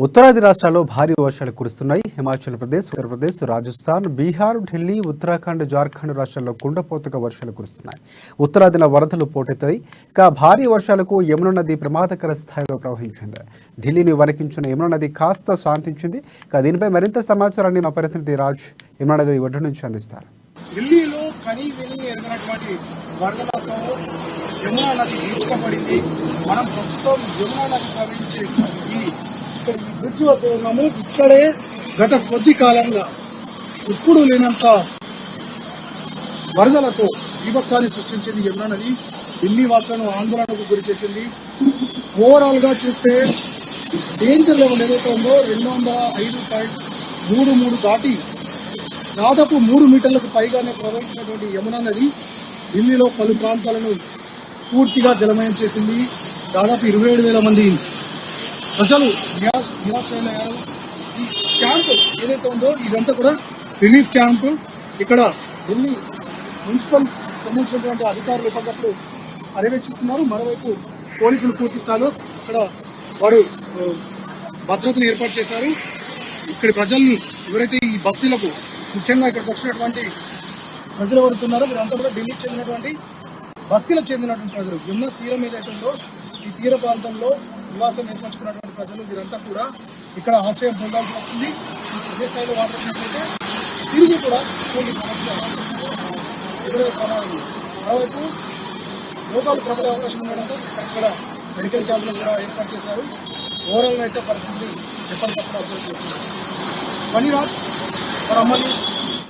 ఉత్తరాది రాష్ట్రాల్లో భారీ వర్షాలు కురుస్తున్నాయి. హిమాచల్ ప్రదేశ్, ఉత్తరప్రదేశ్, రాజస్థాన్, బీహార్, ఢిల్లీ, ఉత్తరాఖండ్, జార్ఖండ్ రాష్ట్రాల్లో కుండపోతగా వర్షాలు కురుస్తున్నాయి. ఉత్తరాదిన వరదలు పోటెత్తాయి. ఇక భారీ వర్షాలకు యమునా నది ప్రమాదకర స్థాయిలో ప్రవహించింది. ఢిల్లీని వణికించిన యమునా నది కాస్త శాంతించింది. ఇక దీనిపై మరింత సమాచారాన్ని మా ప్రతినిధి రాజ్ యమునా నది ఒడ్డు నుంచి అందిస్తారు. ఢిల్లీలో కనీ విని ఎరగనటువంటి వరదలతో యమునా నది ఈడ్చుకోబడింది. మనం ప్రస్తుతం యమునా నది ప్రవహించే ఈ బ్రిడ్జ్ వద్ద ఉన్నాము. ఇక్కడే గత కొద్ది కాలంగా ఇప్పుడు లేనంత వరదలతో విభత్సాన్ని సృష్టించింది యమునా నది. ఢిల్లీ వాసులను ఆందోళనకు గురి చేసింది. ఓవరాల్ గా చూస్తే డేంజర్ లెవెల్ ఏదైతే ఉందో 205.33 దాటి దాదాపు 3 మీటర్లకు పైగానే ప్రవహించినటువంటి యమునా నది ఢిల్లీలో పలు ప్రాంతాలను పూర్తిగా జలమయం చేసింది. దాదాపు 27,000 మంది ప్రజలు నిరాశ్రయులయ్యారు. ఈ క్యాంపు ఏదైతే ఉందో ఇదంతా కూడా రిలీఫ్ క్యాంపు. ఇక్కడ ఢిల్లీ మున్సిపల్ సంబంధించినటువంటి అధికారులు ఎప్పటికప్పుడు పర్యవేక్షిస్తున్నారు. మరోవైపు పోలీసులు పూర్తి స్థాయిలో ఇక్కడ వారు భద్రతను ఏర్పాటు చేశారు. ఇక్కడి ప్రజల్ని ఎవరైతే ఈ బస్తీలకు ముఖ్యంగా ఇక్కడికి వచ్చినటువంటి ప్రజలు ఎవరుతున్నారో వీరంతా కూడా ఢిల్లీకి చెందినటువంటి బస్తీలకు చెందినటువంటి ప్రజలు. యమునా తీరం ఏదైతే ఉందో ఈ తీర ప్రాంతంలో నివాసం ఏర్పరచుకున్నటువంటి ప్రజలు వీరంతా కూడా ఇక్కడ ఆశ్రయం పొందాల్సి వస్తుంది. ఇదే స్థాయిలో వాటర్ వచ్చినట్లయితే తిరిగి కూడా కొన్ని సమస్య ఎదురయ్యే ప్రమాదం. మరోవైపు రోగాలు ప్రబలే అవకాశం ఉండడంతో ఇక్కడ మెడికల్ క్యాంపులు కూడా ఏర్పాటు చేశారు. ఓవరాల్గా అయితే పరిస్థితి ఎప్పటికప్పుడు అభివృద్ధి చేస్తున్నారు. Phaniraj for Amar news.